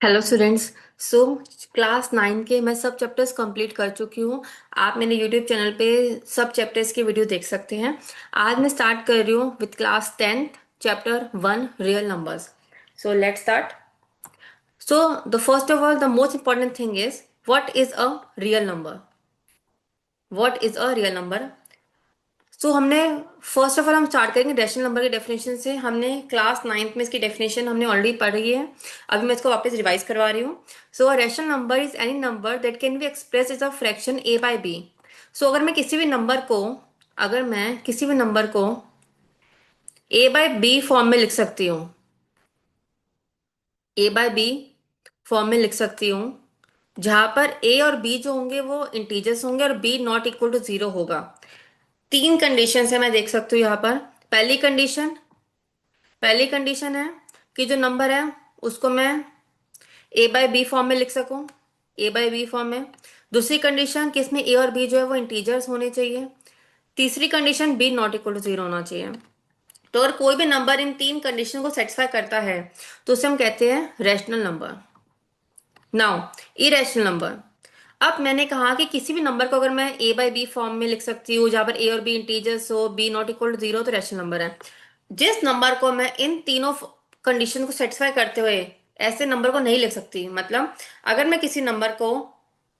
Hello students. So class 9 के मैं सब चैप्टर्स कंप्लीट कर चुकी हूँ। आप मेरे यूट्यूब चैनल पे सब चैप्टर्स की वीडियो देख सकते हैं। आज मैं स्टार्ट कर रही हूँ with class 10 chapter 1 real numbers. So let's start. So the first of all the most important thing is what is a real number. What is a real number. So हमने first of all हम start करेंगे rational number के definition से। हमने class 9th में इसकी definition हमने already पढ़ी है। अभी मैं इसको वापस रिवाइज करवा रही हूँ। So a rational number is any number that can be express as a fraction a by b. So अगर मैं किसी भी नंबर को ए बाय बी फॉर्म में लिख सकती हूँ। ए बाय बी फॉर्म में लिख सकती हूँ जहां पर ए और बी जो होंगे वो इंटीजर्स होंगे और B not equal to zero होगा। तीन कंडीशन है, मैं देख सकती हूँ यहाँ पर। पहली कंडीशन पहली कंडीशन है कि जो नंबर है उसको मैं ए बाय बी फॉर्म में लिख सकूं। ए बाय बी फॉर्म में। दूसरी कंडीशन कि इसमें ए और बी जो है वो इंटीजर्स होने चाहिए। तीसरी condition B not equal to zero होना चाहिए। तो अगर कोई भी नंबर इन तीन कंडीशन को सेटिस्फाई करता है तो उसे हम कहते हैं rational number. Now irrational number. अब मैंने कहा कि किसी भी नंबर को अगर मैं ए बाय बी फॉर्म में लिख सकती हूँ जहां पर ए और बी इंटीजर्स हो, B not equal to zero, तो रैशनल नंबर है। जिस नंबर को मैं इन तीनों कंडीशन को सेटिस्फाई करते हुए ऐसे नंबर को नहीं लिख सकती, मतलब अगर मैं किसी नंबर को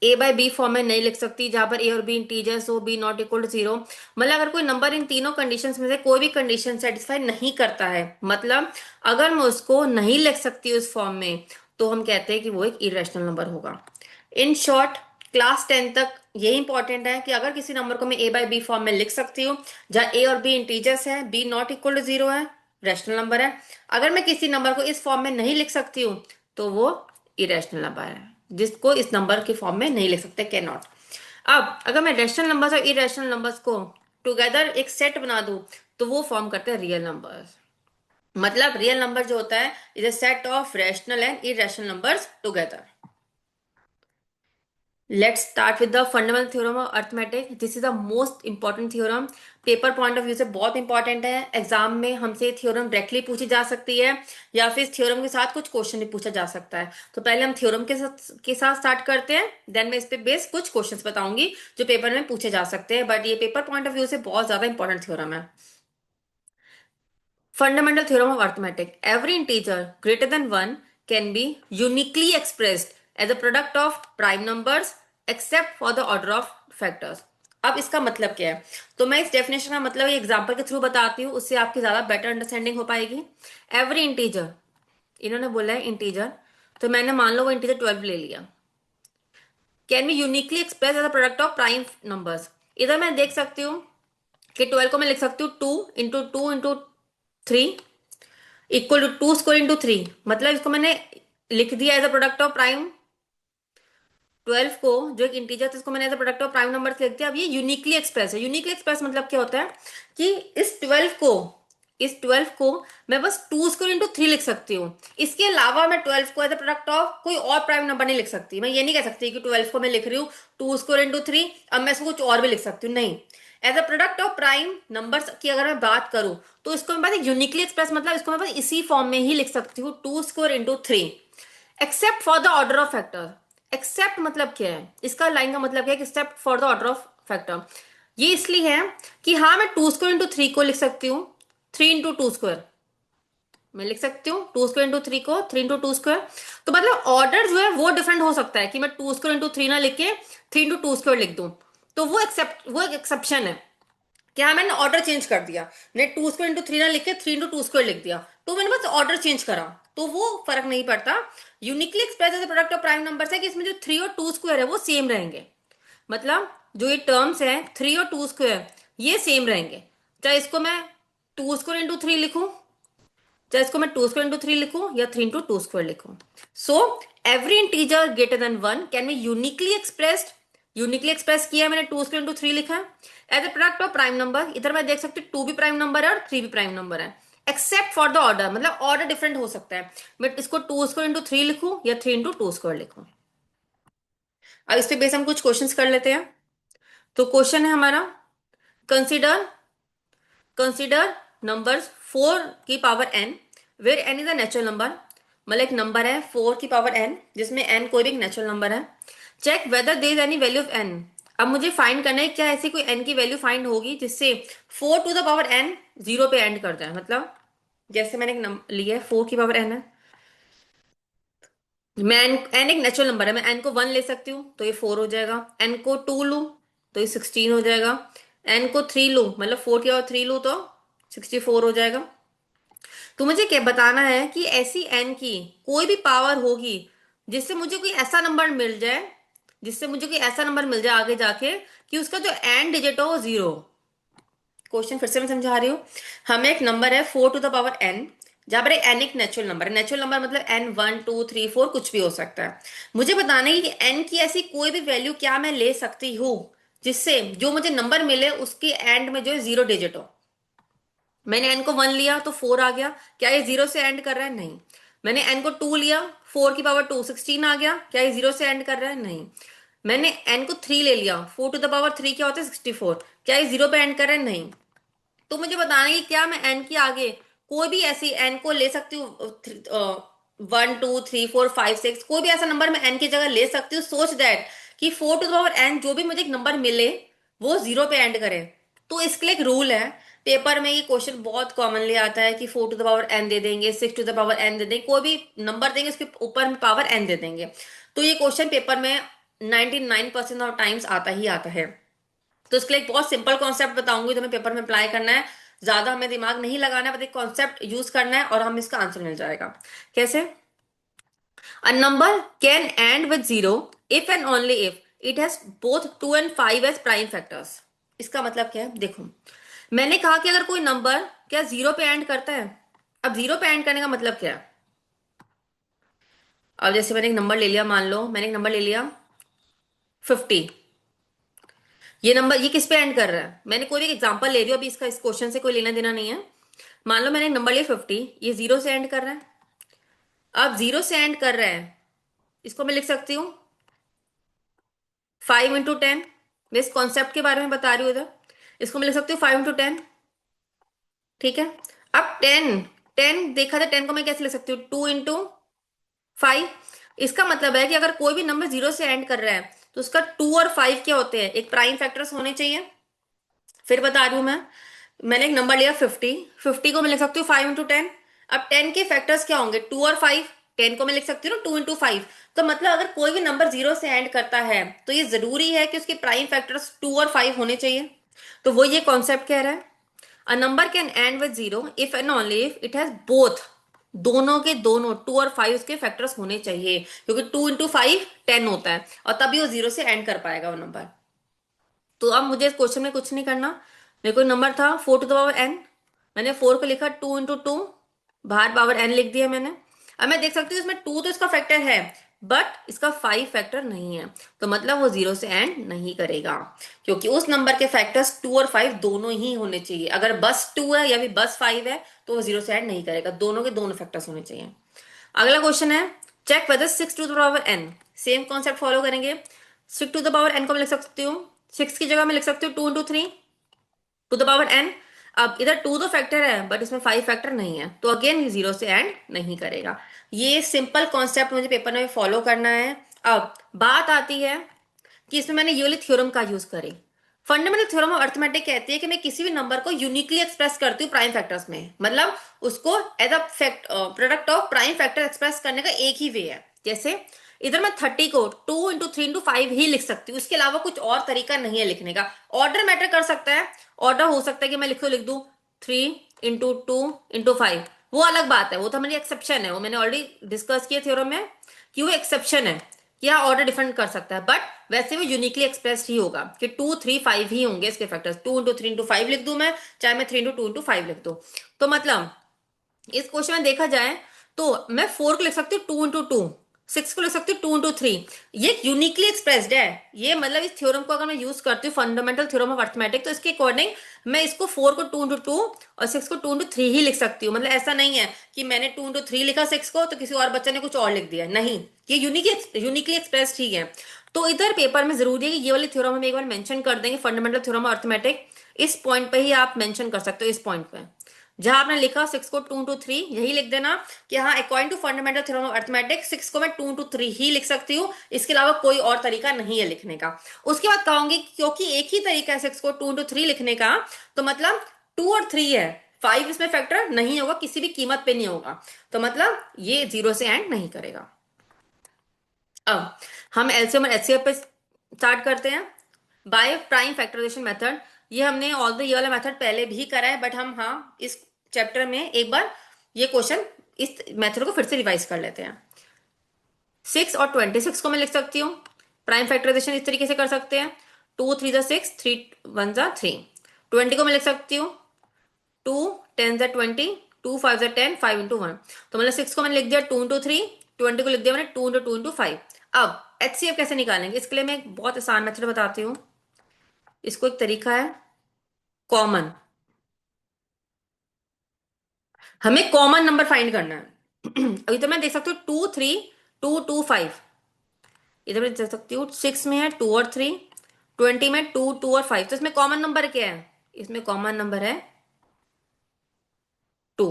ए बाय बी फॉर्म में नहीं लिख सकती जहां पर ए और बी इंटीजर्स हो, B not equal to zero, मतलब अगर कोई नंबर इन तीनों कंडीशंस में से कोई भी कंडीशन सेटिस्फाई नहीं करता है, मतलब अगर मैं उसको नहीं लिख सकती उस फॉर्म में, तो हम कहते हैं कि वो एक इरेशनल नंबर होगा। इन शॉर्ट, क्लास 10 तक ये इंपॉर्टेंट है कि अगर किसी नंबर को मैं ए बाय बी फॉर्म में लिख सकती हूँ जहां ए और बी इंटीजर्स है, B not equal to zero है, रैशनल नंबर है। अगर मैं किसी नंबर को इस फॉर्म में नहीं लिख सकती हूँ तो वो इरेशनल नंबर है, जिसको इस नंबर के फॉर्म में नहीं लिख सकते, कैन नॉट। अब अगर मैं रैशनल नंबर्स और इरेशनल नंबर्स को टुगेदर एक सेट बना दूं तो वो फॉर्म करते हैं रियल नंबर्स। मतलब रियल नंबर जो होता है is a set of rational and irrational numbers together. Let's start with the fundamental theorem of arithmetic. This is the most important theorem. Paper point of view से बहुत important है। Exam में हमसे theorem directly पूछी जा सकती है या फिर इस थ्योरम के साथ कुछ क्वेश्चन भी पूछा जा सकता है। तो पहले हम थ्योरम के साथ स्टार्ट करते हैं, देन मैं इस पे बेस कुछ क्वेश्चंस बताऊंगी जो पेपर में पूछे जा सकते हैं, बट ये पेपर पॉइंट ऑफ व्यू से बहुत ज्यादा इंपॉर्टेंट थ्योरम है। Fundamental theorem of arithmetic. Every integer greater than 1 can be uniquely expressed as a product of prime numbers except for the order of factors. अब इसका मतलब क्या है, तो मैं इस डेफिनेशन का मतलब एग्जांपल के थ्रू बताती हूँ, उससे आपकी ज्यादा बेटर अंडरस्टैंडिंग हो पाएगी। एवरी इंटीजर, इन्होंने बोला है इंटीजर, तो मैंने मान लो वो इंटीजर 12 ले लिया, can be uniquely express as a product of prime numbers. इधर मैं देख सकती हूँ कि 12 को मैं लिख सकती हूँ 2 into 3 equal to 2 square into 3, मतलब इसको मैंने लिख दिया as a product of prime. 12 को जो एक इंटीजर था इसको मैंने as a product of prime number लिख दिया। अब ये यूनिकली एक्सप्रेस है। यूनिकली एक्सप्रेस मतलब क्या होता है कि इस 12 को मैं बस 2 स्क्वायर इंटू 3 लिख सकती हूँ। इसके अलावा मैं 12 को एज अ प्रोडक्ट ऑफ कोई और प्राइम नंबर नहीं लिख सकती। मैं ये नहीं कह सकती कि 12 को मैं लिख रही हूँ 2 स्क्वायर इंटू 3, अब मैं इसको कुछ और भी लिख सकती हूँ, नहीं। As a product of prime numbers की अगर मैं बात करूं तो इसको मैं बस यूनिकली एक्सप्रेस, मतलब इसको मैं बस इसी फॉर्म में ही लिख सकती हूँ 2 square into 3 except for the order of factor. Except मतलब क्या है, इसका लाइन का मतलब क्या है कि accept for the order of factor. ये इसलिए है कि हाँ, मैं 2 स्क्वायर इंटू 3 को लिख सकती हूँ 3 इंटू 2 स्क्वायर। मैं लिख सकती हूँ 2 स्क्वायर इंटू 3 को 3 इंटू 2 स्क्वायर। तो मतलब ऑर्डर जो है वो डिफरेंट हो सकता है कि मैं 2 स्क्वायर इंटू 3 ना लिख के 3 इंटू 2 स्क्वायर लिख दूं। तो वो एक एक्सेप्शन है। क्या मैंने ऑर्डर चेंज कर दिया, मैंने 2 स्क्वायर इंटू 3 ना लिख के 3 इंटू 2 स्क्वायर लिख दिया, तो मैंने बस ऑर्डर चेंज करा, तो वो फर्क नहीं पड़ता। Uniquely express as product of prime number है कि इसमें जो 3 और 2 स्क्वायर है वो सेम रहेंगे। मतलब जो ये टर्म्स है 3 और 2 स्क्वायर ये सेम रहेंगे, चाहे इसको मैं 2 स्क्वायर इंटू 3 लिखूं, चाहे इसको मैं 2 स्क्वायर इंटू 3 लिखूं या 3 इंटू 2 स्क्वायर लिखूं। So every integer greater than 1 can be uniquely expressed. Uniquely express किया है मैंने, 2 स्क्वायर इंटू 3 लिखा है as a product of prime number. इधर मैं देख सकती हूँ 2 भी प्राइम नंबर है और 3 भी प्राइम नंबर है, एक्सेप्ट फॉर द ऑर्डर, मतलब ऑर्डर डिफरेंट हो सकता है। मैं इसको 2 स्क्वायर इंटू 3 लिखूं या 3 इंटू 2 स्क्वायर लिखूं। अब इस पे बेस हम कुछ क्वेश्चंस कर लेते हैं। तो क्वेश्चन है हमारा, कंसिडर कंसिडर numbers 4 की power n where n is a natural number मतलब एक नंबर है 4 की पावर n, जिसमें n कोई भी नेचुरल नंबर है। Check whether there is any value of n। अब मुझे फाइंड करना है क्या ऐसी कोई n की वैल्यू फाइंड होगी जिससे 4 to the power n zero पे एंड कर जाए। मतलब जैसे मैंने एक नंबर लिया है 4 की पावर n है, मैं n एक नेचुरल नंबर है, मैं n को 1 ले सकती हूँ तो ये 4 हो जाएगा, n को 2 लूँ तो ये 16 हो जाएगा, n को 3 लूँ मतलब 4 की पावर 3 लूँ तो 64 हो जाएगा। तो मुझे क्या बताना है कि ऐसी n की कोई भी पावर होगी जिससे मुझे कोई ऐसा नंबर मिल जाए, जिससे मुझे कोई ऐसा नंबर मिल जाए आगे जाके कि उसका जो एंड डिजिट हो वो जीरो हो। क्वेश्चन फिर से मैं समझा रही हूँ। हमें एक नंबर है 4 टू द पावर n, जहां पर n एक नेचुरल नंबर है, नेचुरल नंबर मतलब n 1 2 3 4 कुछ भी हो सकता है। मुझे बताना है कि n की ऐसी कोई भी वैल्यू क्या मैं ले सकती हूँ जिससे जो मुझे नंबर मिले उसके एंड में जो है जीरो डिजिट हो। मैंने n को 1 लिया तो 4 आ गया, क्या ये जीरो से एंड कर रहा है? नहीं। मैंने n को 2 लिया, 4 की पावर 2 16 आ गया, क्या ये जीरो से एंड कर रहा है? नहीं। मैंने n को 3 ले लिया, 4 टू द पावर 3 क्या होता है 64, क्या ये जीरो पे एंड कर रहा है? नहीं। तो मुझे बताना है कि क्या मैं n की आगे कोई भी ऐसी n को ले सकती हूँ 1 2 3 4 5 6, कोई भी ऐसा नंबर मैं n की जगह ले सकती हूँ, सोच दैट कि 4 टू द पावर n जो भी मुझे एक नंबर मिले वो जीरो पे एंड करे। तो इसके लिए एक रूल है, पेपर में ये क्वेश्चन बहुत कॉमनली आता है कि 4 टू द पावर n दे देंगे, 6 टू द पावर n दे देंगे, कोई भी नंबर देंगे उसके ऊपर में पावर n दे देंगे। तो ये क्वेश्चन पेपर में 99% ऑफ टाइम्स आता ही आता है। तो इसके लिए एक बहुत सिंपल कॉन्सेप्ट बताऊंगी, तुम्हें पेपर में अप्लाई करना है, ज्यादा हमें दिमाग नहीं लगाना है, बस एक कॉन्सेप्ट यूज करना है और हमें इसका आंसर मिल जाएगा। कैसे? A number can end with zero if and only if it has both 2 and 5 as prime factors. इसका मतलब क्या है? देखो, मैंने कहा कि अगर कोई नंबर क्या जीरो पे एंड करता है। अब जीरो पे एंड करने का मतलब क्या है? अब जैसे मैंने एक नंबर ले लिया, मान लो मैंने एक नंबर ले लिया 50, ये नंबर ये किस पे एंड कर रहा है? मैंने कोई भी एग्जांपल ले रही हूँ, अभी इसका इस क्वेश्चन से कोई लेना देना नहीं है। मान लो मैंने एक नंबर लिया 50, ये जीरो से एंड कर रहा है। अब जीरो से एंड कर रहा है, इसको मैं लिख सकती हूँ 5 into 10। मैं इस कॉन्सेप्ट के बारे में बता रही हूँ इधर, इसको मैं लिख सकती हूँ 5 into 10। ठीक है। अब 10, 10 देखा था, 10 को मैं कैसे लिख सकती हूँ 2 into 5। इसका मतलब है कि अगर कोई भी नंबर जीरो से एंड कर रहा है तो उसका 2 और 5 क्या होते हैं? एक प्राइम फैक्टर्स होने चाहिए। फिर बता रही हूं मैं, मैंने एक नंबर लिया 50, 50 को मैं लिख सकती हूँ 5 into 10। अब 10 के फैक्टर्स क्या होंगे? 2 और 5। 10 को मैं लिख सकती हूँ 2 into 5। तो मतलब अगर कोई भी नंबर जीरो से एंड करता है तो ये जरूरी है कि उसके प्राइम फैक्टर्स 2 और 5 होने चाहिए। तो वो ये कॉन्सेप्ट कह रहा है, अ number can end with zero if and only if it has both, दोनों के दोनों 2 और 5 उसके फैक्टर्स होने चाहिए, क्योंकि 2 into 5 10 होता है और तभी वो जीरो से एंड कर पाएगा वो नंबर। तो अब मुझे इस क्वेश्चन में कुछ नहीं करना। मेरे को नंबर था 4 टू द पावर n, मैंने 4 को लिखा 2 into 2, बाहर पावर n लिख दिया मैंने। अब मैं देख सकती हूँ इसमें 2 तो इसका फैक्टर है बट इसका 5 फैक्टर नहीं है, तो मतलब वो जीरो से एंड नहीं करेगा, क्योंकि उस नंबर के फैक्टर्स 2 और 5 दोनों ही होने चाहिए। अगर बस 2 है या फिर बस 5 है तो वो जीरो से एंड नहीं करेगा, दोनों के दोनों फैक्टर्स होने चाहिए। अगला क्वेश्चन है, check whether 6 to the power n। Same concept follow करेंगे। 6 टू द पावर n को मैं लिख सकती हूँ, 6 की जगह मैं लिख सकती हूँ 2 into 3 to the power n। अब इधर 2 तो फैक्टर है बट इसमें 5 फैक्टर नहीं है, तो अगेन ये जीरो से एंड नहीं करेगा। ये सिंपल कॉन्सेप्ट मुझे पेपर में फॉलो करना है। अब बात आती है कि इसमें मैंने ये वाली थ्योरम का यूज करी। फंडामेंटल थ्योरम ऑफ अर्थमेटिक कहती है कि मैं किसी भी नंबर को यूनिकली एक्सप्रेस करती हूँ प्राइम फैक्टर्स में, मतलब उसको as a fact product of prime factor express करने का एक ही वे है। जैसे इधर मैं 30 को 2 into 3 into 5 ही लिख सकती हूँ, इसके अलावा कुछ और तरीका नहीं है लिखने का। ऑर्डर मैटर कर सकता है, ऑर्डर हो सकता है कि मैं लिख दू 3 into 2 into 5, वो अलग बात है, वो तो मेरी एक्सेप्शन है, वो मैंने ऑलरेडी डिस्कस किया थ्योरम में कि वो एक्सेप्शन है कि हाँ ऑर्डर डिफरेंट कर सकता है, बट वैसे वो यूनिकली एक्सप्रेस्ड ही होगा कि 2 3 5 ही होंगे इसके फैक्टर्स। 2 into 3 into 5 लिख दूं मैं, चाहे मैं 3 into 2 into 5 लिख दूं। तो मतलब इस क्वेश्चन में देखा जाए तो मैं 4 को लिख सकती हूँ 2 into 2, 6 को लिख सकती हूँ 2 into 3। ये यूनिकली एक्सप्रेस्ड है, ये मतलब इस थ्योरम को अगर मैं यूज करती हूँ फंडामेंटल थ्योरम ऑफ अर्थमेटिक, तो इसके अकॉर्डिंग मैं इसको 4 को 2 into 2 और 6 को 2 into 3 ही लिख सकती हूँ। मतलब ऐसा नहीं है कि मैंने 2 into 3 लिखा 6 को तो किसी और बच्चे ने कुछ और लिख दिया, नहीं, ये यूनिकली एक्सप्रेस्ड ही है। तो इधर पेपर में जरूरी है कि ये वाली थ्योरम हम एक बार मेंशन कर देंगे, फंडामेंटल थ्योरम ऑफ अर्थमेटिक। इस पॉइंट पे ही आप मेंशन कर सकते हो, इस पॉइंट पे जहां आपने लिखा 6 को 2 into 3, यही लिख देना कि हाँ according to fundamental theorem of arithmetics 6 को मैं 2 into 3 ही लिख सकती हूँ, इसके अलावा कोई और तरीका नहीं है लिखने का। उसके बाद कहूंगी क्योंकि एक ही तरीका है 6 को 2 into 3 लिखने का, तो मतलब 2 और 3 है, 5 इसमें फैक्टर नहीं होगा, किसी भी कीमत पे नहीं होगा, तो मतलब ये 0 से एंड नहीं करेगा। अब हम एलसीएम और एचसीएफ पे स्टार्ट करते हैं बाय प्राइम फैक्टराइजेशन मेथड। ये हमने ऑल द ये वाला मेथड पहले भी करा है, बट हम हाँ इस चैप्टर में एक बार ये क्वेश्चन इस मेथड को फिर से रिवाइज कर लेते हैं। 6 और 26 को मैं लिख सकती हूँ प्राइम फैक्टराइजेशन इस तरीके से कर सकते हैं, 2 3 6, 3 1 3। 20 को मैं लिख सकती हूँ 2 10 20, 2 5 10, 5 into 1। तो मतलब 6 को मैंने लिख दिया 2 into 3, 20 को लिख दिया मैंने 2 into 2 into 5। अब एचसीएफ कैसे निकालेंगे, इसके लिए मैं एक बहुत आसान मेथड बताती हूँ। इसको एक तरीका है कॉमन, हमें कॉमन नंबर फाइंड करना है। अभी तो मैं देख सकती हूँ 2 3 2 2 5, इधर मैं देख सकती हूँ 6 में है 2 और 3, 20 में 2 2 और 5, तो इसमें कॉमन नंबर क्या है, इसमें कॉमन नंबर है 2।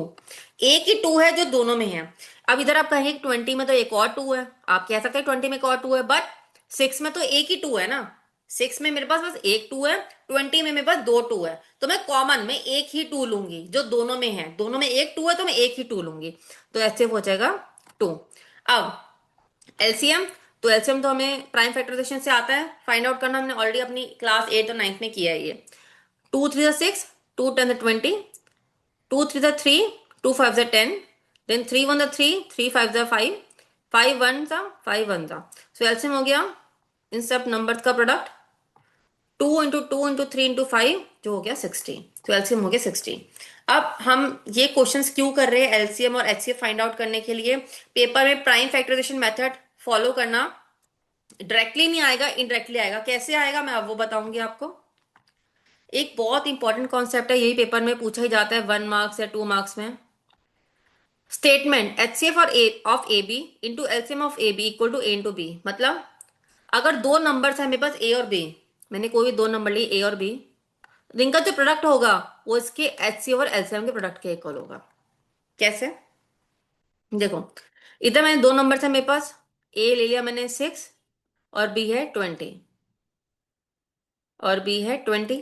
एक ही 2 है जो दोनों में है। अब इधर आप कहेंगे 20 में तो एक और 2 है, आप कह सकते हैं 20 में एक और 2 है, बट 6 में तो एक ही 2 है ना, 6 में मेरे पास बस एक 2 है, 20 में मेरे पास दो 2 है, तो मैं कॉमन में एक ही 2 लूंगी जो दोनों में है, दोनों में एक 2 है तो मैं एक ही 2 लूंगी, तो ऐसे हो जाएगा 2। अब एलसीएम, तो एलसीएम तो हमें प्राइम फैक्टराइजेशन से आता है फाइंड आउट करना, हमने ऑलरेडी अपनी क्लास 8 और 9 में किया है ये। 2 3 6, 2 10 20, 2 3 3, 2 5 10, then 3 1 3, 3 5 5, 5 1 5 1। सो एलसीएम हो गया इन सब नंबर्स का प्रोडक्ट 2 into 2 into 3 into 5, जो हो गया 60। तो एलसीएम हो गया 60। अब हम ये क्वेश्चंस क्यों कर रहे हैं एलसीएम और एचसीएफ फाइंड आउट करने के लिए, पेपर में प्राइम फैक्टराइजेशन मेथड फॉलो करना, डायरेक्टली नहीं आएगा इनडायरेक्टली आएगा, कैसे आएगा मैं अब वो बताऊंगी आपको। एक बहुत इंपॉर्टेंट कॉन्सेप्ट है, यही पेपर में पूछा ही जाता है 1 मार्क्स या 2 मार्क्स में। स्टेटमेंट एचसीएफ और a of a b into LCM of a b equal to a into b, मतलब अगर दो नंबर्स है मेरे पास ए और बी, मैंने कोई भी दो नंबर लिए ए और बी, तो इनका जो प्रोडक्ट होगा वो इसके एचसीएफ और एलसीएम के प्रोडक्ट के इक्वल होगा। कैसे, देखो इधर मैंने दो नंबर है मेरे पास, ए ले लिया मैंने 6 और बी है 20, और बी है 20।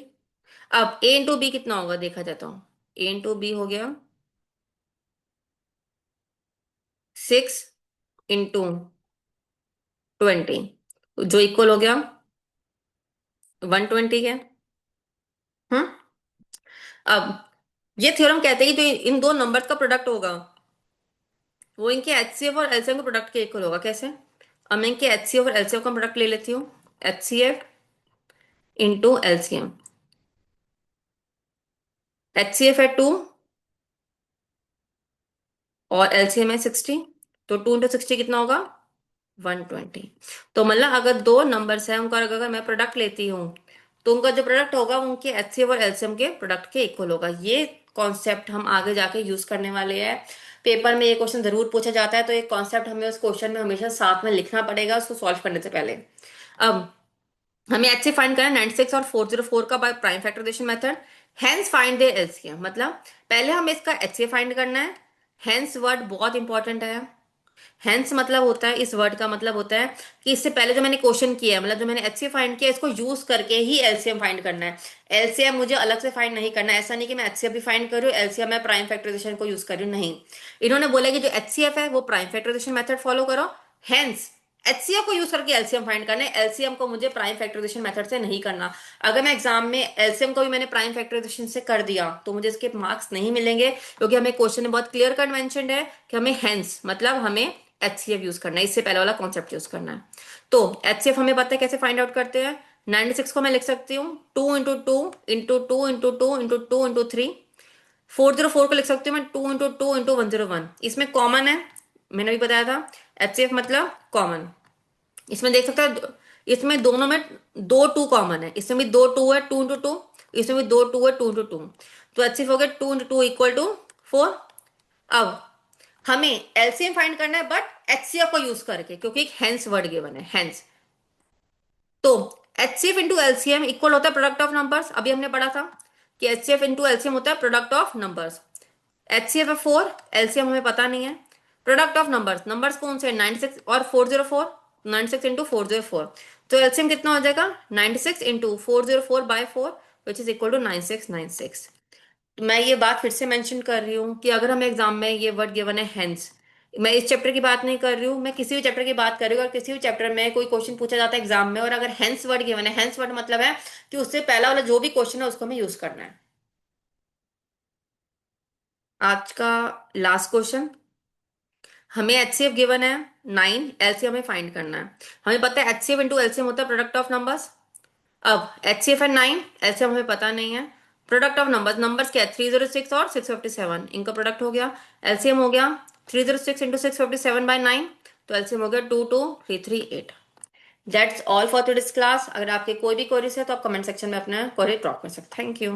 अब ए इंटू बी कितना होगा देखा जाता हूँ, ए इंटू बी हो गया 6 into 20, जो इक्वल हो गया 120 के। हम्म। अब ये थ्योरम कहते हैं कि जो इन दो नंबर्स का प्रोडक्ट होगा वो इनके एचसीएफ और एलसीएम के प्रोडक्ट के इक्वल होगा। कैसे, अब मैं इनके एचसीएफ और एलसीएम का प्रोडक्ट ले लेती हूँ, एचसीएफ इंटू एलसीएम। एचसीएफ है 2 और एलसीएम है 60, तो 2 into 60 कितना होगा 120। तो मतलब अगर दो नंबर्स हैं उनका अगर मैं प्रोडक्ट लेती हूँ तो उनका जो प्रोडक्ट होगा वो उनके एचसीएफ और एलसीएम के प्रोडक्ट के इक्वल होगा। ये कॉन्सेप्ट हम आगे जाके यूज करने वाले हैं, पेपर में ये क्वेश्चन जरूर पूछा जाता है, तो ये कॉन्सेप्ट हमें उस क्वेश्चन में हमेशा साथ में लिखना पड़ेगा उसको सॉल्व करने से पहले। अब हमें एच से फाइंड करना है 96 और 404 का by prime factorisation method, hence find their LCM, मतलब पहले हमें इसका एच से फाइंड करना है। हेंस वर्ड बहुत इंपॉर्टेंट है। हेंस मतलब होता है, इस वर्ड का मतलब होता है कि इससे पहले जो मैंने क्वेश्चन किया है, मतलब जो मैंने एचसीएफ फाइंड किया इसको यूज करके ही एलसीएम फाइंड करना है। एलसीएम मुझे अलग से फाइंड नहीं करना है, ऐसा नहीं कि मैं एचसीएफ भी फाइंड कर रही हूँ एलसीएम मैं प्राइम फैक्टराइजेशन को यूज कर रही हूँ, नहीं। इन्होंने बोला कि जो एचसीएफ है वो प्राइम फैक्टराइजेशन मेथड फॉलो करो, हेंस एचसीएफ को यूज करके एलसीएम फाइंड करना है, एलसीएम को मुझे प्राइम फैक्टराइजेशन मेथड से नहीं करना। अगर मैं एग्जाम में एलसीएम को भी मैंने प्राइम फैक्टराइजेशन से कर दिया तो मुझे इसके मार्क्स नहीं मिलेंगे, क्योंकि हमें क्वेश्चन में बहुत क्लियर कट मेंशन्ड है कि हमें हेंस मतलब हमें एचसीएफ यूज करना है, इससे पहले वाला कॉन्सेप्ट यूज करना है। तो एचसीएफ हमें पता है कैसे फाइंड आउट करते हैं। 96 को मैं लिख सकती हूँ 2 into 2 into 2 into 2 into 3। 404 को लिख सकती हूँ मैं 2 into 2 into 101, इसमें कॉमन है, मैंने भी बताया था एचसीएफ मतलब कॉमन। इसमें देख सकते हैं इसमें दोनों में दो 2 कॉमन है, इसमें भी दो 2 है 2 into 2, इसमें भी दो 2 है 2 into 2, तो एचसीएफ हो गया 2 into 2 इक्वल टू 4। अब हमें एलसीएम फाइंड करना है बट एचसीएफ को यूज करके, क्योंकि एक हेंस वर्ड गिवन है हेंस। तो एचसीएफ इंटू एलसीएम इक्वल होता है प्रोडक्ट ऑफ नंबर्स, अभी हमने पढ़ा था कि एचसीएफ इंटू एलसीएम होता है product of numbers. H C F है 4, एलसीएम हमें पता नहीं है। प्रोडक्ट ऑफ नंबर्स, नंबर्स कौन से 96 और 404, 96 इंटू 404, तो एलसीएम कितना हो जाएगा 96 into 404 by 4, which is equal to 9696। मैं ये बात फिर से मेंशन कर रही हूँ कि अगर हमें एग्जाम में ये वर्ड गिवन है हेंस, मैं इस चैप्टर की बात नहीं कर रही हूँ, मैं किसी भी चैप्टर की बात कर रही हूँ, और किसी भी चैप्टर में कोई क्वेश्चन पूछा जाता है एग्जाम में और अगर हेंस वर्ड गिवन है, हेंस वर्ड मतलब है कि उससे पहला वाला जो भी क्वेश्चन है उसको हमें यूज करना है। आज का लास्ट क्वेश्चन, हमें एचसीएफ गिवन है 9, एलसीएम हमें फाइंड करना है। हमें पता है एचसीएफ इंटू एलसीएम होता है प्रोडक्ट ऑफ नंबर्स। अब एचसीएफ है 9, एलसीएम हमें पता नहीं है। प्रोडक्ट ऑफ नंबर्स, नंबर्स क्या है 306 और 657, इनका प्रोडक्ट हो गया। एलसीएम हो गया 306 इंटू 657/9, तो एलसीएम हो गया 22338। That's all for today's class. अगर आपके कोई भी क्वेरीज है तो आप कमेंट सेक्शन में अपना क्वेरी ड्रॉप कर सकते हैं। Thank you.